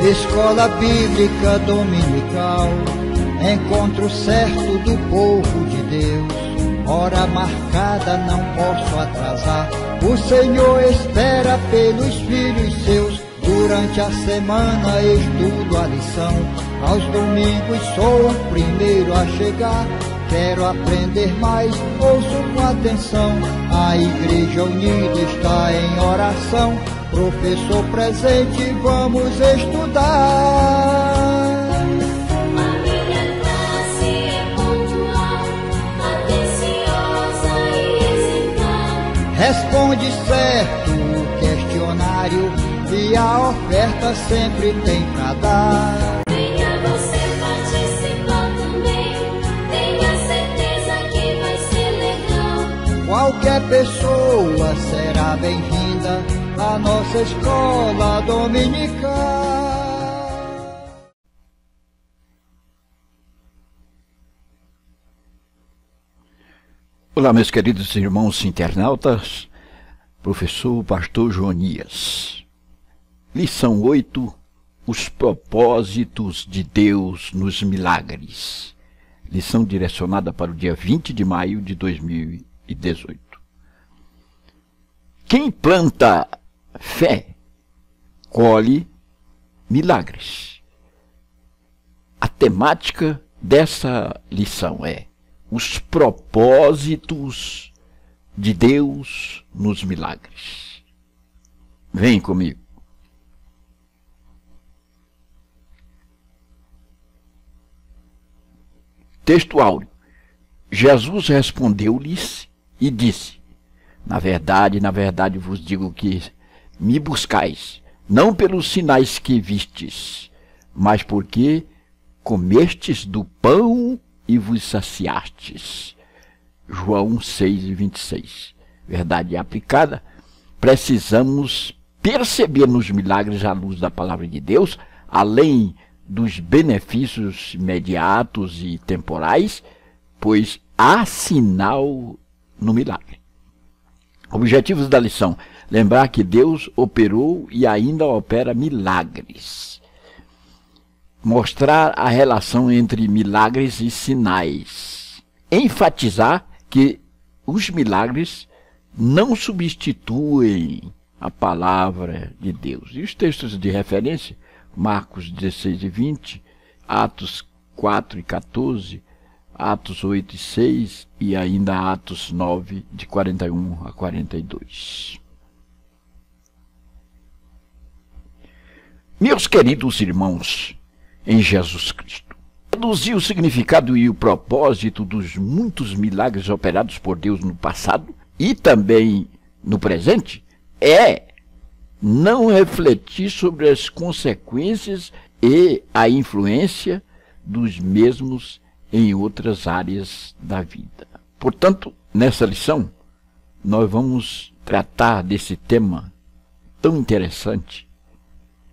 Escola Bíblica Dominical, encontro certo do povo de Deus. Hora marcada, não posso atrasar. O Senhor espera pelos filhos seus. Durante a semana estudo a lição. Aos domingos sou o primeiro a chegar. Quero aprender mais, ouço com atenção. A Igreja Unida está em oração. Professor presente, vamos estudar. A minha classe é pontual, atenciosa e exemplar. Responde certo o questionário e a oferta sempre tem pra dar. Venha você participar também, tenha certeza que vai ser legal. Qualquer pessoa será bem-vinda à nossa escola dominical. Olá, meus queridos irmãos internautas, professor Pastor Jonias. Lição 8, os propósitos de Deus nos milagres. Lição direcionada para o dia 20 de maio de 2018. Quem planta fé, colhe milagres. A temática dessa lição é os propósitos de Deus nos milagres. Vem comigo. Texto áureo. Jesus respondeu-lhes e disse: na verdade, vos digo que me buscais, não pelos sinais que vistes, mas porque comestes do pão e vos saciastes. João 6:26. Verdade aplicada, precisamos perceber nos milagres à luz da palavra de Deus, além dos benefícios imediatos e temporais, pois há sinal no milagre. Objetivos da lição: lembrar que Deus operou e ainda opera milagres. Mostrar a relação entre milagres e sinais. Enfatizar que os milagres não substituem a palavra de Deus. E os textos de referência: Marcos 16:20, Atos 4:14, Atos 8:6 e ainda Atos 9, de 41 a 42. Meus queridos irmãos em Jesus Cristo, traduzir o significado e o propósito dos muitos milagres operados por Deus no passado e também no presente é não refletir sobre as consequências e a influência dos mesmos em outras áreas da vida. Portanto, nessa lição, nós vamos tratar desse tema tão interessante,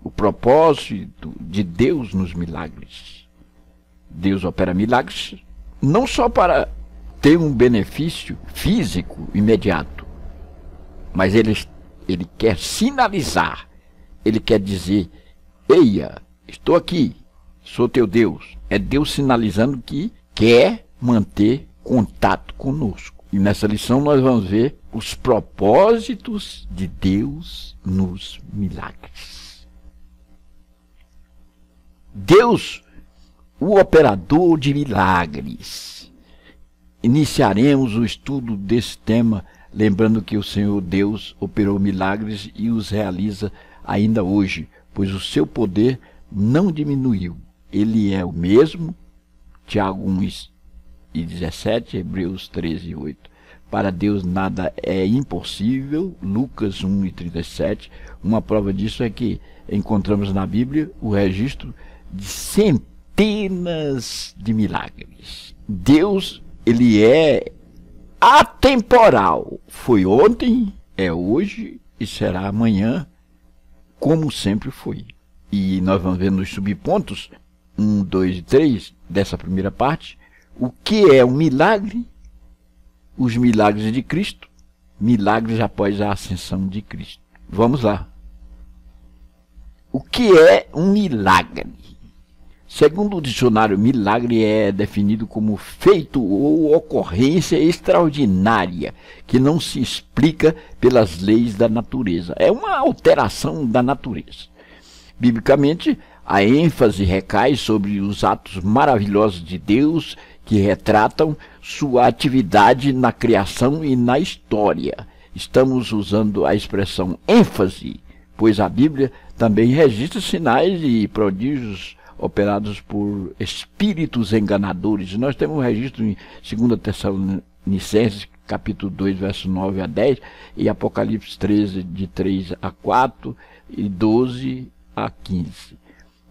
o propósito de Deus nos milagres. Deus opera milagres não só para ter um benefício físico imediato, mas ele quer sinalizar, ele quer dizer: eia, estou aqui, sou teu Deus. É Deus sinalizando que quer manter contato conosco. E nessa lição nós vamos ver os propósitos de Deus nos milagres. Deus, o operador de milagres. Iniciaremos o estudo desse tema lembrando que o Senhor Deus operou milagres e os realiza ainda hoje, pois o seu poder não diminuiu. Ele é o mesmo, Tiago 1:17, Hebreus 13:8. Para Deus nada é impossível, Lucas 1:37. Uma prova disso é que encontramos na Bíblia o registro de centenas de milagres. Deus, ele é atemporal. Foi ontem, é hoje e será amanhã, como sempre foi. E nós vamos ver nos subpontos 1, 2 e 3 dessa primeira parte o que é um milagre, os milagres de Cristo, milagres após a ascensão de Cristo. Vamos lá. O que é um milagre? Segundo o dicionário, milagre é definido como feito ou ocorrência extraordinária, que não se explica pelas leis da natureza. É uma alteração da natureza. Biblicamente, a ênfase recai sobre os atos maravilhosos de Deus que retratam sua atividade na criação e na história. Estamos usando a expressão ênfase, pois a Bíblia também registra sinais e prodígios operados por espíritos enganadores. Nós temos um registro em 2 Tessalonicenses, capítulo 2, verso 9 a 10, e Apocalipse 13, de 3 a 4 e 12 a 15.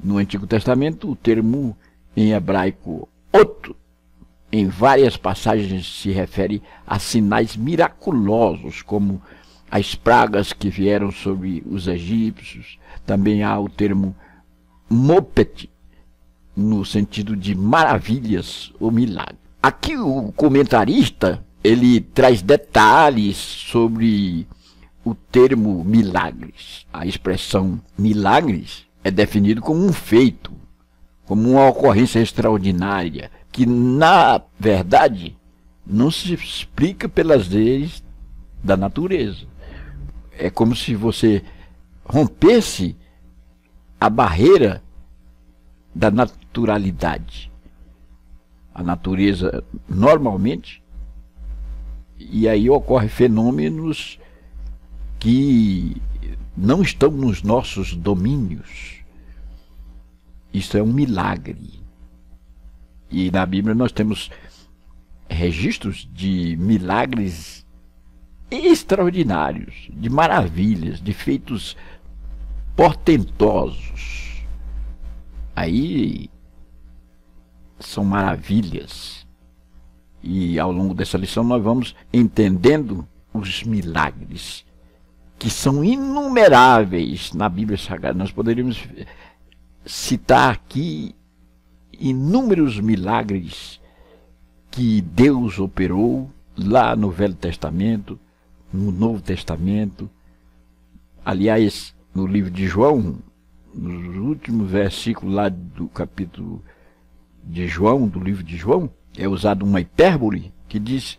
No Antigo Testamento, o termo em hebraico "ot", em várias passagens se refere a sinais miraculosos, como as pragas que vieram sobre os egípcios. Também há o termo mopet, no sentido de maravilhas ou milagre. Aqui o comentarista, ele traz detalhes sobre o termo milagres. A expressão milagres é definido como um feito, como uma ocorrência extraordinária, que na verdade não se explica pelas leis da natureza. É como se você rompesse a barreira da naturalidade. A natureza normalmente, e aí ocorrem fenômenos que não estão nos nossos domínios. Isso é um milagre. E na Bíblia nós temos registros de milagres extraordinários, de maravilhas, de feitos portentosos. Aí são maravilhas. E ao longo dessa lição nós vamos entendendo os milagres, que são inumeráveis na Bíblia Sagrada. Nós poderíamos citar aqui inúmeros milagres que Deus operou lá no Velho Testamento, no Novo Testamento. Aliás, no livro de João, nos últimos versículos lá do capítulo de João, do livro de João, é usada uma hipérbole que diz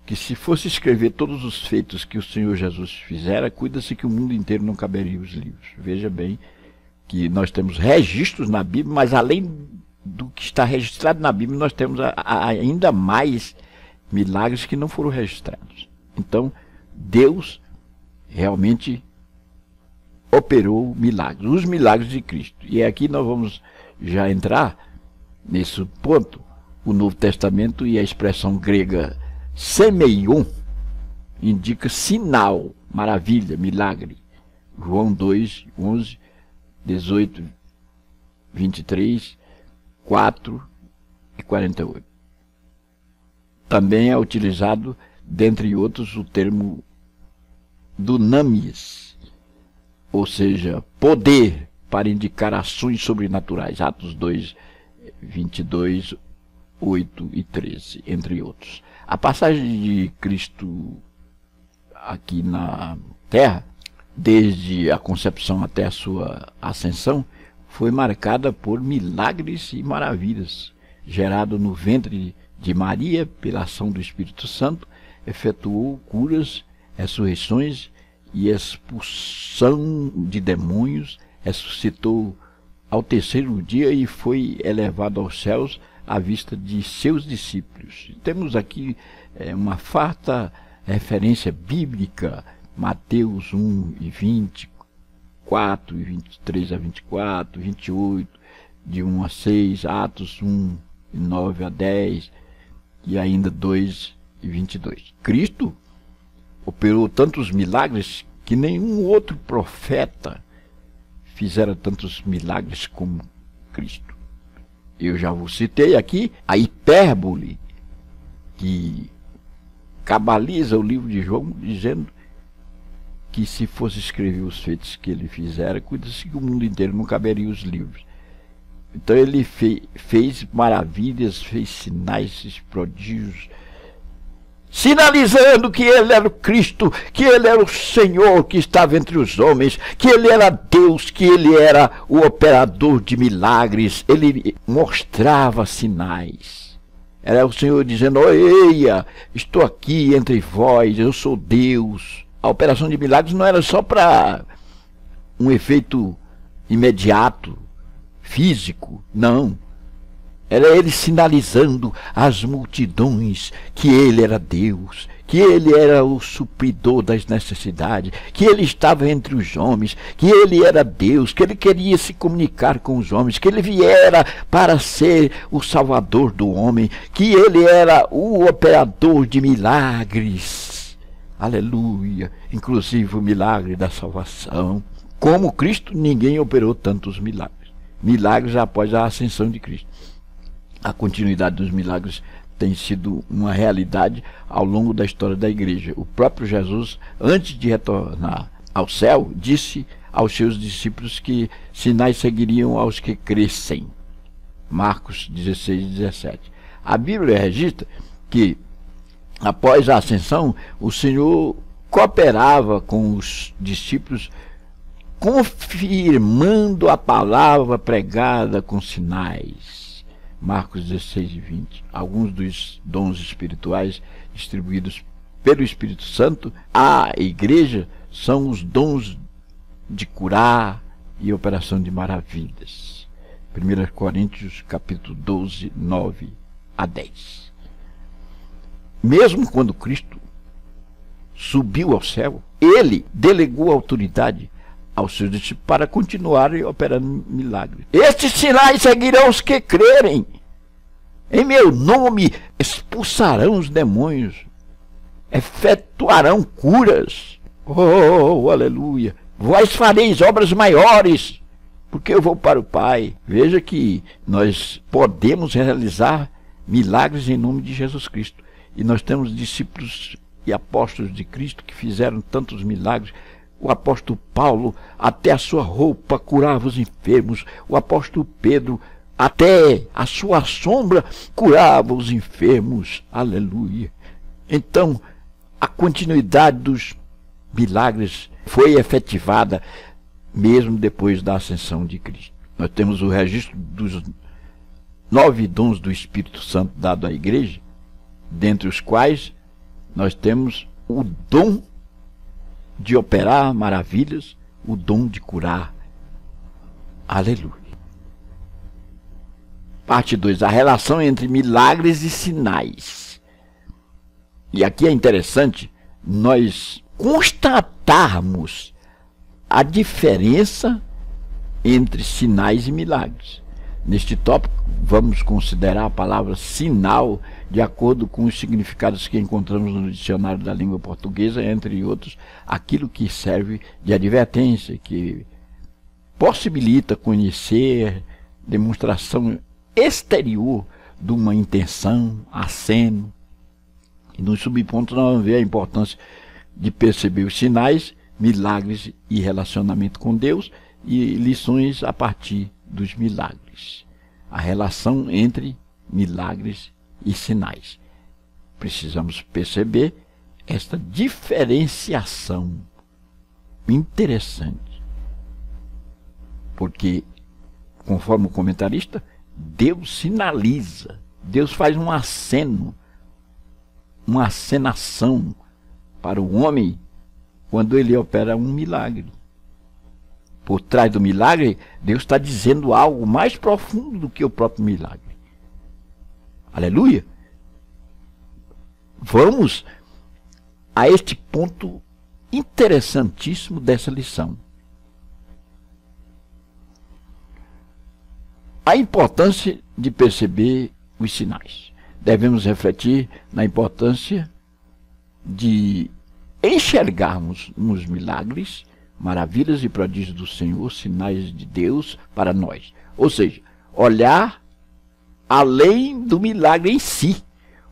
que se fosse escrever todos os feitos que o Senhor Jesus fizera, cuida-se que o mundo inteiro não caberia os livros. Veja bem que nós temos registros na Bíblia, mas além do que está registrado na Bíblia, nós temos ainda mais milagres que não foram registrados. Então, Deus realmente operou milagres, os milagres de Cristo. E aqui nós vamos já entrar nesse ponto. O Novo Testamento e a expressão grega semeion indica sinal, maravilha, milagre. João 2, 11, 18, 23, 4 e 48. Também é utilizado, dentre outros, o termo dunamis, ou seja, poder, para indicar ações sobrenaturais. Atos 2, 22, 8 e 13, entre outros. A passagem de Cristo aqui na Terra, desde a concepção até a sua ascensão, foi marcada por milagres e maravilhas. Gerado no ventre de Maria pela ação do Espírito Santo, efetuou curas, ressurreições e expulsão de demônios, ressuscitou ao terceiro dia e foi elevado aos céus à vista de seus discípulos. Temos aqui uma farta referência bíblica, Mateus 1 e 24, e 23 a 24, 28, de 1 a 6, Atos 1 e 9 a 10, e ainda 2 e 22. Cristo operou tantos milagres que nenhum outro profeta fizera tantos milagres como Cristo. Eu já vos citei aqui a hipérbole que cabaliza o livro de João, dizendo que se fosse escrever os feitos que ele fizera, cuida-se que o mundo inteiro não caberia os livros. Então ele fez maravilhas, fez sinais, fez prodígios, sinalizando que ele era o Cristo, que ele era o Senhor que estava entre os homens, que ele era Deus, que ele era o operador de milagres. Ele mostrava sinais. Era o Senhor dizendo: eia, estou aqui entre vós, eu sou Deus. A operação de milagres não era só para um efeito imediato, físico, não. Era ele sinalizando às multidões que ele era Deus, que ele era o supridor das necessidades, que ele estava entre os homens, que ele era Deus, que ele queria se comunicar com os homens, que ele viera para ser o salvador do homem, que ele era o operador de milagres. Aleluia! Inclusive o milagre da salvação. Como Cristo, ninguém operou tantos milagres. Milagres após a ascensão de Cristo. A continuidade dos milagres tem sido uma realidade ao longo da história da igreja. O próprio Jesus, antes de retornar ao céu, disse aos seus discípulos que sinais seguiriam aos que crescem. Marcos 16, 17. A Bíblia registra que, após a ascensão, o Senhor cooperava com os discípulos, confirmando a palavra pregada com sinais. Marcos 16 e 20. Alguns dos dons espirituais distribuídos pelo Espírito Santo à igreja são os dons de curar e operação de maravilhas. 1 Coríntios capítulo 12, 9 a 10. Mesmo quando Cristo subiu ao céu, ele delegou autoridade aos seus discípulos para continuarem operando milagres. Estes sinais seguirão os que crerem. Em meu nome expulsarão os demônios, efetuarão curas. Oh, aleluia! Vós fareis obras maiores, porque eu vou para o Pai. Veja que nós podemos realizar milagres em nome de Jesus Cristo. E nós temos discípulos e apóstolos de Cristo que fizeram tantos milagres. O apóstolo Paulo, até a sua roupa curava os enfermos. O apóstolo Pedro, até a sua sombra curava os enfermos. Aleluia! Então, a continuidade dos milagres foi efetivada mesmo depois da ascensão de Cristo. Nós temos o registro dos 9 dons do Espírito Santo dado à igreja, dentre os quais nós temos o dom de operar maravilhas, o dom de curar. Aleluia. Parte 2. A relação entre milagres e sinais. E aqui é interessante nós constatarmos a diferença entre sinais e milagres. Neste tópico, vamos considerar a palavra sinal de acordo com os significados que encontramos no dicionário da língua portuguesa, entre outros, aquilo que serve de advertência, que possibilita conhecer, demonstração exterior de uma intenção, aceno. E nos subpontos nós vamos ver a importância de perceber os sinais, milagres e relacionamento com Deus, e lições a partir dos milagres. A relação entre milagres e sinais. Precisamos perceber esta diferenciação interessante. Porque, conforme o comentarista, Deus sinaliza, Deus faz um aceno, uma acenação para o homem quando ele opera um milagre. Por trás do milagre, Deus está dizendo algo mais profundo do que o próprio milagre. Aleluia! Vamos a este ponto interessantíssimo dessa lição. A importância de perceber os sinais. Devemos refletir na importância de enxergarmos nos milagres, maravilhas e prodígios do Senhor, sinais de Deus para nós. Ou seja, olhar além do milagre em si.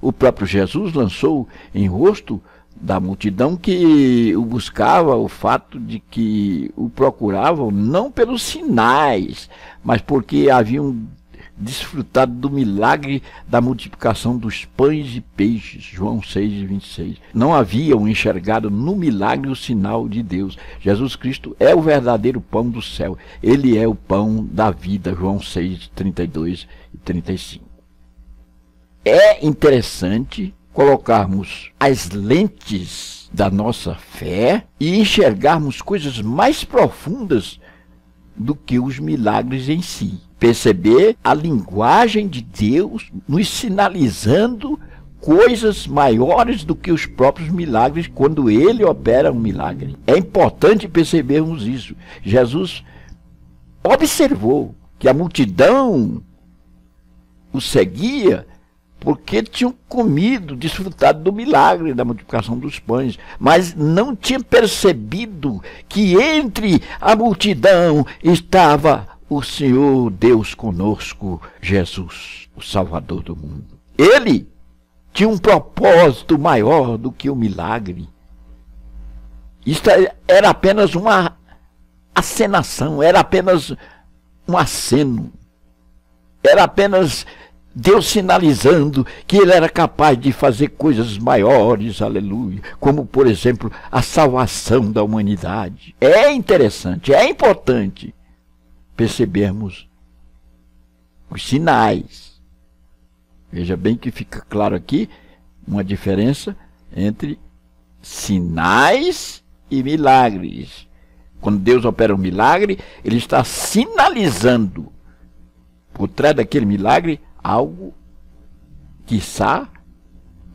O próprio Jesus lançou em rosto da multidão que o buscava o fato de que o procuravam não pelos sinais, mas porque haviam desfrutado do milagre da multiplicação dos pães e peixes, João 6:26. Não haviam enxergado no milagre o sinal de Deus. Jesus Cristo é o verdadeiro pão do céu. Ele é o pão da vida, João 6:32 e 35. É interessante colocarmos as lentes da nossa fé e enxergarmos coisas mais profundas do que os milagres em si. Perceber a linguagem de Deus nos sinalizando coisas maiores do que os próprios milagres quando ele opera um milagre. É importante percebermos isso. Jesus observou que a multidão o seguia porque tinham comido, desfrutado do milagre da multiplicação dos pães, mas não tinha percebido que entre a multidão estava o Senhor Deus conosco, Jesus, o Salvador do mundo. Ele tinha um propósito maior do que o milagre. Isto era apenas uma acenação, era apenas um aceno, era apenas Deus sinalizando que ele era capaz de fazer coisas maiores, aleluia, como, por exemplo, a salvação da humanidade. É interessante, é importante percebermos os sinais. Veja bem que fica claro aqui uma diferença entre sinais e milagres. Quando Deus opera um milagre, ele está sinalizando por trás daquele milagre algo, quiçá,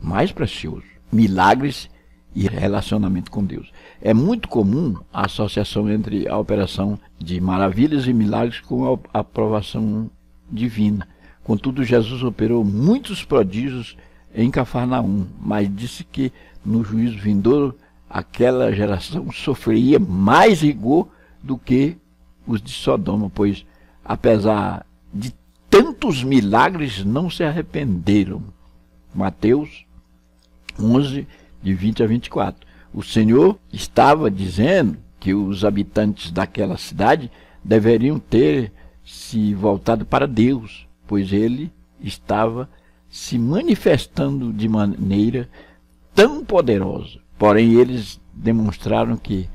mais precioso. Milagres e relacionamento com Deus. É muito comum a associação entre a operação de maravilhas e milagres com a aprovação divina. Contudo, Jesus operou muitos prodígios em Cafarnaum, mas disse que no juízo vindouro aquela geração sofreria mais rigor do que os de Sodoma, pois, apesar de tantos milagres, não se arrependeram. Mateus 11, de 20 a 24. O Senhor estava dizendo que os habitantes daquela cidade deveriam ter se voltado para Deus, pois ele estava se manifestando de maneira tão poderosa. Porém, eles demonstraram que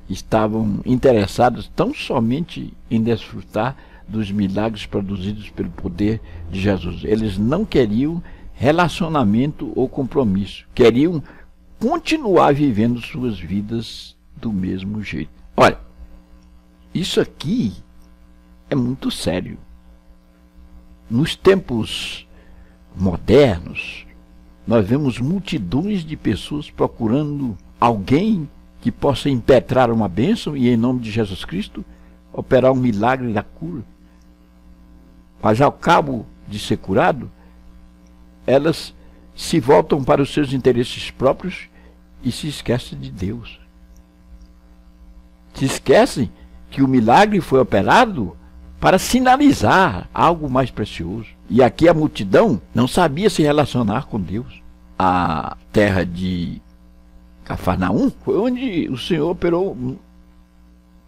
estavam interessados tão somente em desfrutar dos milagres produzidos pelo poder de Jesus. Eles não queriam relacionamento ou compromisso. Queriam continuar vivendo suas vidas do mesmo jeito. Olha, isso aqui é muito sério. Nos tempos modernos, nós vemos multidões de pessoas procurando alguém que possa impetrar uma bênção e, em nome de Jesus Cristo, operar um milagre da cura. Mas ao cabo de ser curado, elas se voltam para os seus interesses próprios e se esquecem de Deus. Se esquecem que o milagre foi operado para sinalizar algo mais precioso. E aqui a multidão não sabia se relacionar com Deus. A terra de Cafarnaum foi onde o Senhor operou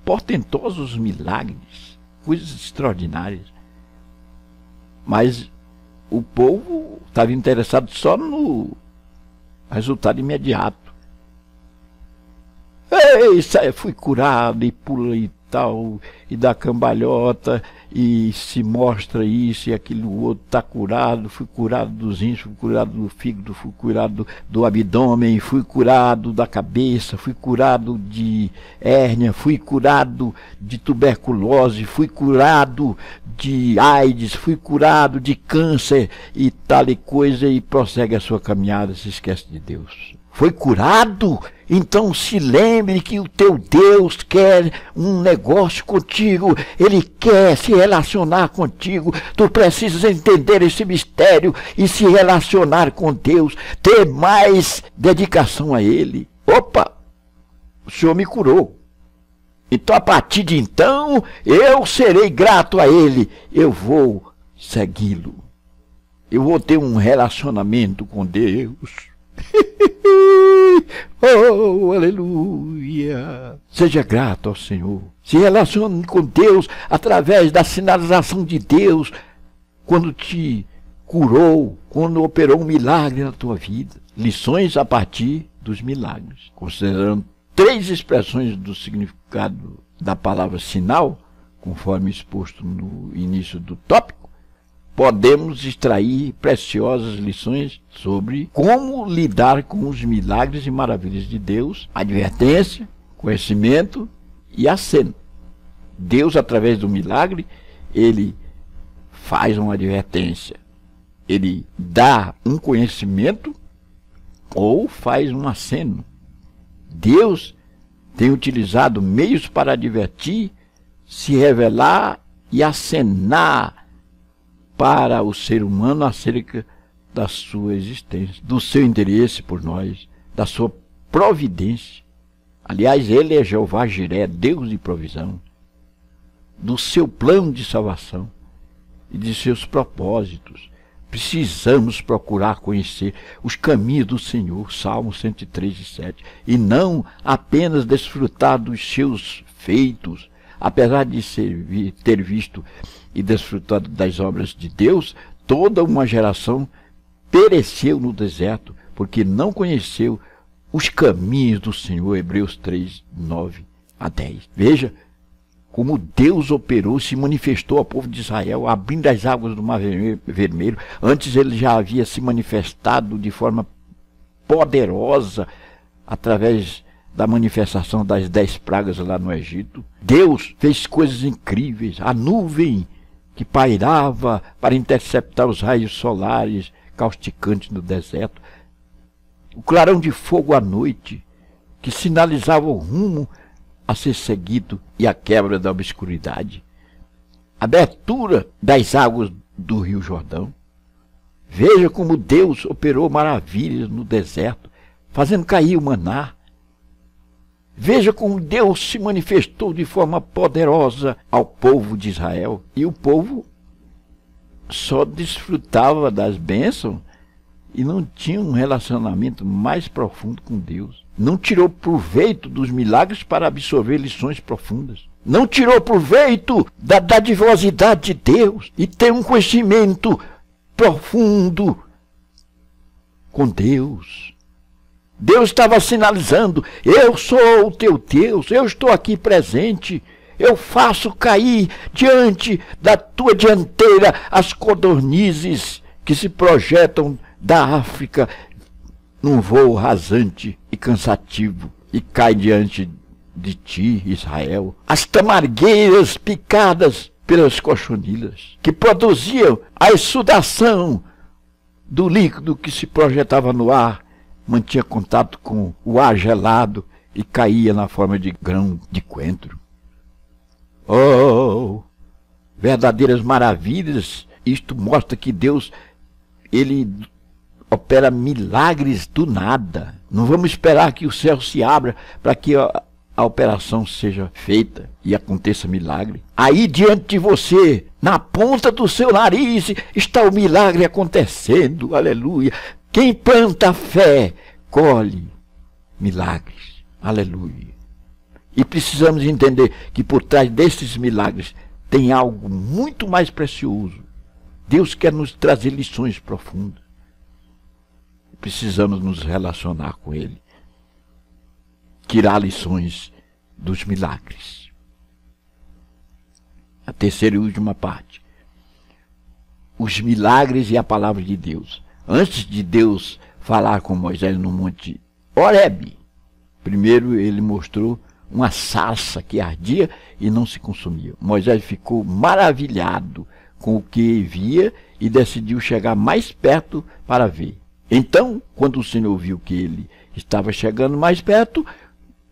portentosos milagres, coisas extraordinárias. Mas o povo estava interessado só no resultado imediato. Ei, fui curado, e pula e tal, e dá cambalhota, e se mostra isso e aquilo outro, está curado, fui curado dos rins, fui curado do fígado, fui curado do abdômen, fui curado da cabeça, fui curado de hérnia, fui curado de tuberculose, fui curado de AIDS, fui curado de câncer e tal e coisa, e prossegue a sua caminhada, se esquece de Deus. Foi curado? Então se lembre que o teu Deus quer um negócio contigo, ele quer se relacionar contigo. Tu precisas entender esse mistério e se relacionar com Deus, ter mais dedicação a ele. Opa, o Senhor me curou. Então a partir de então eu serei grato a ele, eu vou segui-lo. Eu vou ter um relacionamento com Deus. Oh, aleluia! Seja grato ao Senhor. Se relacione com Deus através da sinalização de Deus quando te curou, quando operou um milagre na tua vida. Lições a partir dos milagres. Considerando 3 expressões do significado da palavra sinal, conforme exposto no início do tópico, podemos extrair preciosas lições sobre como lidar com os milagres e maravilhas de Deus, advertência, conhecimento e aceno. Deus, através do milagre, ele faz uma advertência, ele dá um conhecimento ou faz um aceno. Deus tem utilizado meios para advertir, se revelar e acenar para o ser humano acerca da sua existência, do seu interesse por nós, da sua providência. Aliás, ele é Jeová Jiré, Deus de provisão, do seu plano de salvação e de seus propósitos. Precisamos procurar conhecer os caminhos do Senhor, Salmo 103:7, e não apenas desfrutar dos seus feitos. Apesar de ter visto e desfrutado das obras de Deus, toda uma geração pereceu no deserto, porque não conheceu os caminhos do Senhor. Hebreus 3:9-10. Veja como Deus operou, se manifestou ao povo de Israel, abrindo as águas do Mar Vermelho. Antes ele já havia se manifestado de forma poderosa, através da manifestação das 10 pragas lá no Egito. Deus fez coisas incríveis. A nuvem que pairava para interceptar os raios solares causticantes no deserto. O clarão de fogo à noite, que sinalizava o rumo a ser seguido e a quebra da obscuridade. A abertura das águas do Rio Jordão. Veja como Deus operou maravilhas no deserto, fazendo cair o maná. Veja como Deus se manifestou de forma poderosa ao povo de Israel. E o povo só desfrutava das bênçãos e não tinha um relacionamento mais profundo com Deus. Não tirou proveito dos milagres para absorver lições profundas. Não tirou proveito da dadivosidade de Deus e ter um conhecimento profundo com Deus. Deus estava sinalizando: eu sou o teu Deus, eu estou aqui presente, eu faço cair diante da tua dianteira as codornizes que se projetam da África num voo rasante e cansativo e cai diante de ti, Israel. As tamargueiras picadas pelas cochonilas, que produziam a exsudação do líquido que se projetava no ar, mantinha contato com o ar gelado e caía na forma de grão de coentro. Oh, verdadeiras maravilhas! Isto mostra que Deus, ele opera milagres do nada. Não vamos esperar que o céu se abra para que a operação seja feita e aconteça milagre. Aí diante de você, na ponta do seu nariz, está o milagre acontecendo. Aleluia! Quem planta fé, colhe milagres. Aleluia! E precisamos entender que por trás desses milagres tem algo muito mais precioso. Deus quer nos trazer lições profundas. Precisamos nos relacionar com Ele, tirar lições dos milagres. A terceira e última parte: os milagres e a palavra de Deus. Antes de Deus falar com Moisés no monte Horebe, primeiro ele mostrou uma sarça que ardia e não se consumia. Moisés ficou maravilhado com o que via e decidiu chegar mais perto para ver. Então, quando o Senhor viu que ele estava chegando mais perto,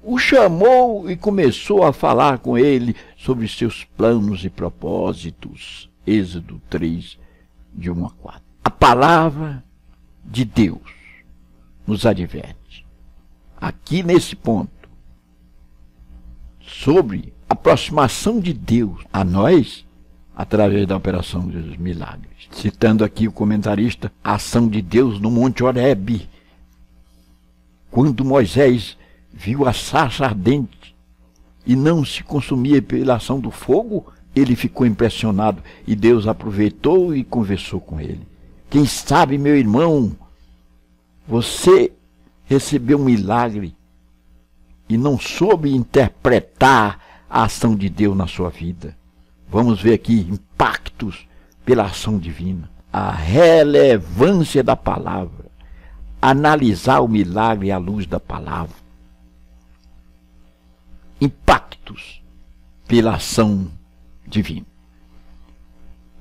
o chamou e começou a falar com ele sobre seus planos e propósitos. Êxodo 3, de 1 a 4. A palavra de Deus nos adverte, aqui nesse ponto, sobre a aproximação de Deus a nós através da operação dos milagres. Citando aqui o comentarista, a ação de Deus no Monte Horebe. Quando Moisés viu a sarça ardente e não se consumia pela ação do fogo, ele ficou impressionado e Deus aproveitou e conversou com ele. Quem sabe, meu irmão, você recebeu um milagre e não soube interpretar a ação de Deus na sua vida. Vamos ver aqui impactos pela ação divina. A relevância da palavra. Analisar o milagre à luz da palavra. Impactos pela ação divina.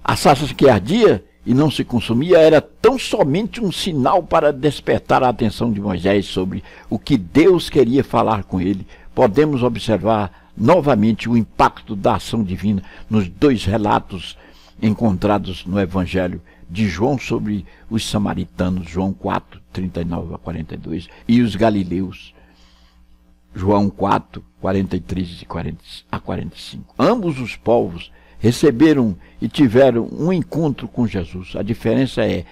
A sarça que ardia e não se consumia era tão somente um sinal para despertar a atenção de Moisés sobre o que Deus queria falar com ele. Podemos observar novamente o impacto da ação divina nos dois relatos encontrados no Evangelho de João sobre os samaritanos, João 4, 39 a 42, e os galileus, João 4, 43 a 45. Ambos os povos receberam e tiveram um encontro com Jesus. A diferença é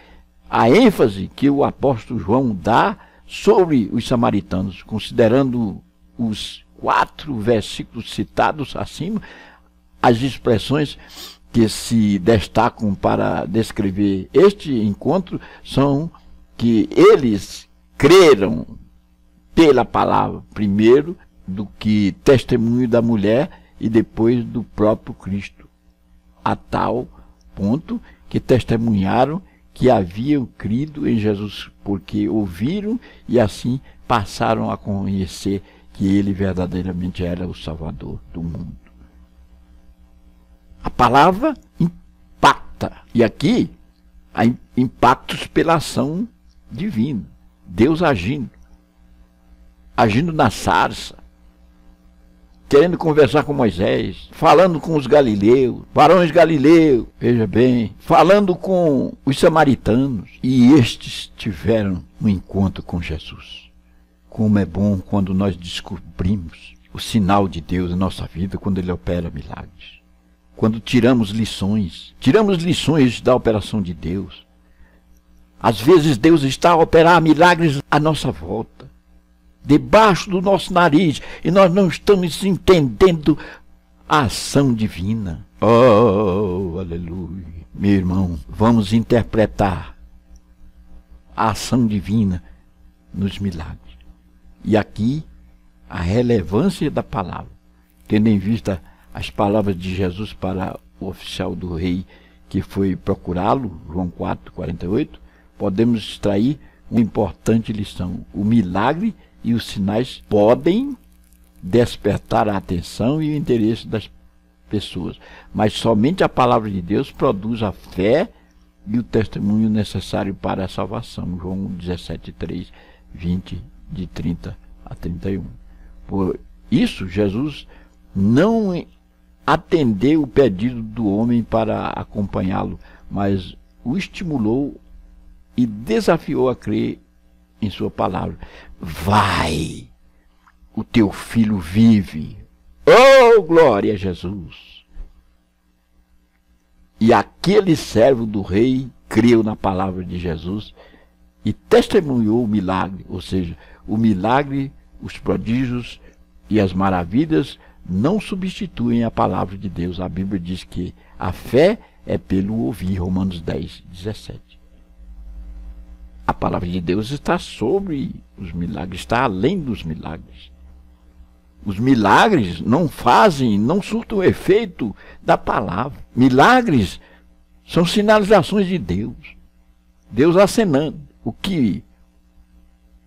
a ênfase que o apóstolo João dá sobre os samaritanos, considerando os 4 versículos citados acima, as expressões que se destacam para descrever este encontro são que eles creram pela palavra, primeiro do que testemunho da mulher e depois do próprio Cristo, a tal ponto que testemunharam que haviam crido em Jesus, porque ouviram e assim passaram a conhecer que ele verdadeiramente era o Salvador do mundo. A palavra impacta, e aqui há impactos pela ação divina, Deus agindo na sarça, querendo conversar com Moisés, falando com os galileus, varões galileus, veja bem, falando com os samaritanos, e estes tiveram um encontro com Jesus. Como é bom quando nós descobrimos o sinal de Deus na nossa vida, quando ele opera milagres. Quando tiramos lições da operação de Deus. Às vezes Deus está a operar milagres à nossa volta, debaixo do nosso nariz, e nós não estamos entendendo a ação divina. Oh, aleluia. Meu irmão, vamos interpretar a ação divina nos milagres. E aqui, a relevância da palavra, tendo em vista as palavras de Jesus para o oficial do rei que foi procurá-lo, João 4, 48, podemos extrair uma importante lição. O milagre e os sinais podem despertar a atenção e o interesse das pessoas, mas somente a palavra de Deus produz a fé e o testemunho necessário para a salvação. João 17, 3, 20, de 30 a 31. Por isso, Jesus não atendeu o pedido do homem para acompanhá-lo, mas o estimulou e desafiou a crer em sua palavra. Vai, o teu filho vive. Oh, glória a Jesus! E aquele servo do rei creu na palavra de Jesus e testemunhou o milagre, ou seja, o milagre, os prodígios e as maravilhas não substituem a palavra de Deus. A Bíblia diz que a fé é pelo ouvir, Romanos 10, 17. A palavra de Deus está sobre os milagres, está além dos milagres. Os milagres não surtam o efeito da palavra. Milagres são sinalizações de Deus. Deus acenando. O que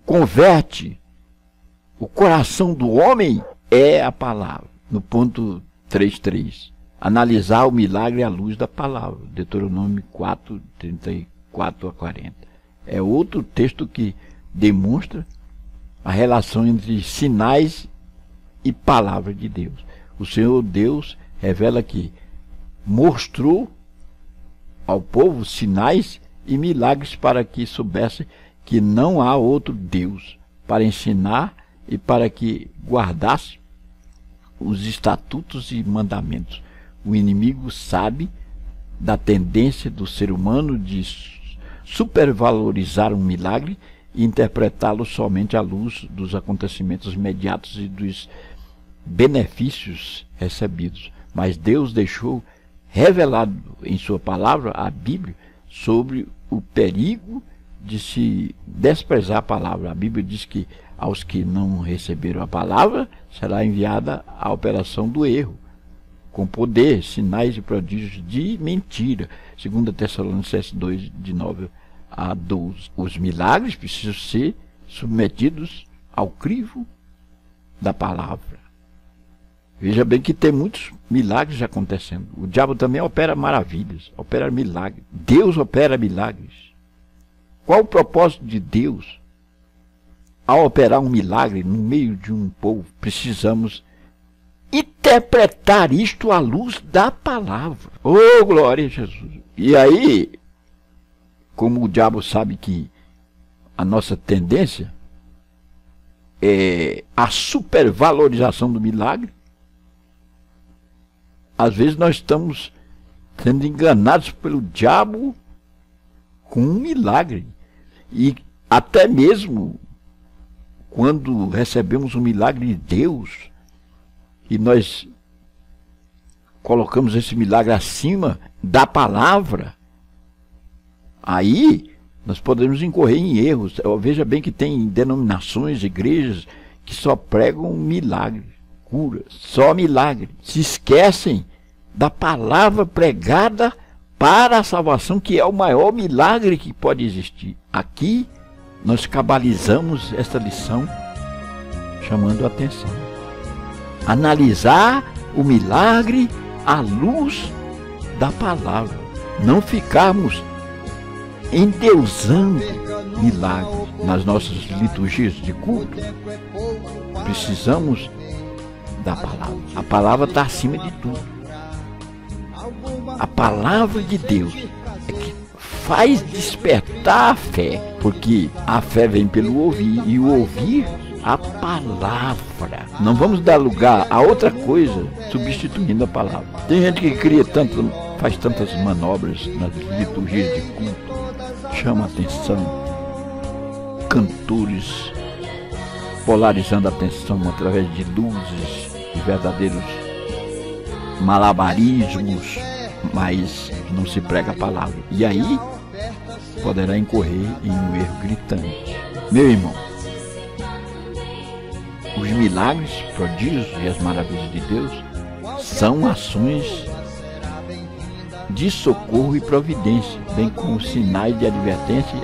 converte o coração do homem é a palavra. No ponto 3.3. Analisar o milagre à luz da palavra. Deuteronômio 4, 34 a 40. É outro texto que demonstra a relação entre sinais e palavra de Deus. O Senhor Deus revela que mostrou ao povo sinais e milagres para que soubesse que não há outro Deus, para ensinar e para que guardasse os estatutos e mandamentos. O inimigo sabe da tendência do ser humano de supervalorizar um milagre e interpretá-lo somente à luz dos acontecimentos imediatos e dos benefícios recebidos. Mas Deus deixou revelado em sua palavra, a Bíblia, sobre o perigo de se desprezar a palavra. A Bíblia diz que aos que não receberam a palavra será enviada a operação do erro, com poder, sinais e prodígios de mentira. 2 Tessalonicenses 2, de 9 a 12. Os milagres precisam ser submetidos ao crivo da palavra. Veja bem que tem muitos milagres acontecendo. O diabo também opera maravilhas, opera milagres. Deus opera milagres. Qual o propósito de Deus? Ao operar um milagre no meio de um povo, precisamos interpretar isto à luz da palavra. Oh, glória a Jesus! E aí, como o diabo sabe que a nossa tendência é a supervalorização do milagre, às vezes nós estamos sendo enganados pelo diabo com um milagre. E até mesmo quando recebemos um milagre de Deus e nós colocamos esse milagre acima da palavra, aí nós podemos incorrer em erros. Veja bem que tem denominações, igrejas que só pregam milagre, cura, só milagre. Se esquecem da palavra pregada para a salvação, que é o maior milagre que pode existir. Aqui nós cabalizamos esta lição chamando a atenção. Analisar o milagre à luz da palavra. Não ficarmos endeusando milagres nas nossas liturgias de culto. Precisamos da palavra. A palavra está acima de tudo. A palavra de Deus é que faz despertar a fé, porque a fé vem pelo ouvir, e o ouvir a palavra. Não vamos dar lugar a outra coisa substituindo a palavra. Tem gente que faz tantas manobras nas liturgias de culto, chama a atenção, cantores polarizando a atenção através de luzes e verdadeiros malabarismos, mas não se prega a palavra. E aí poderá incorrer em um erro gritante. Meu irmão, os milagres, prodígios e as maravilhas de Deus são ações de socorro e providência, bem como sinais de advertência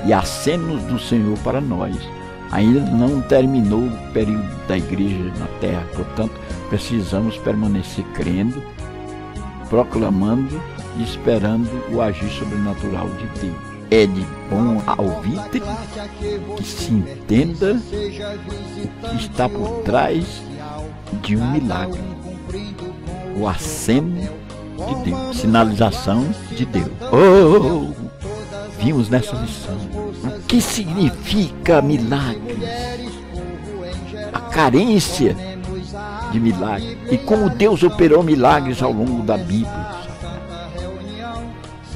e acenos do Senhor para nós. Ainda não terminou o período da igreja na terra, portanto, precisamos permanecer crendo, proclamando e esperando o agir sobrenatural de Deus. É de bom alvitre que se entenda o que está por trás de um milagre, o aceno de Deus, sinalização de Deus. Vimos nessa lição o que significa milagres, a carência de milagres e como Deus operou milagres ao longo da Bíblia,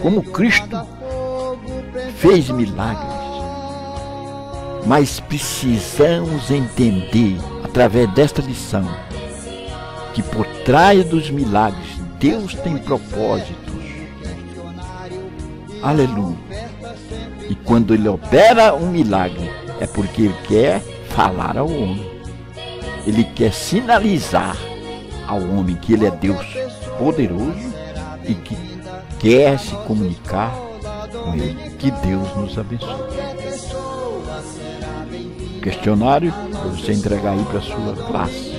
como Cristo fez milagres. Mas precisamos entender, através desta lição, que por trás dos milagres Deus tem propósitos. Aleluia. E quando Ele opera um milagre, é porque Ele quer falar ao homem. Ele quer sinalizar ao homem que Ele é Deus poderoso e que quer se comunicar com Ele. Que Deus nos abençoe. Questionário para você entregar aí para a sua classe.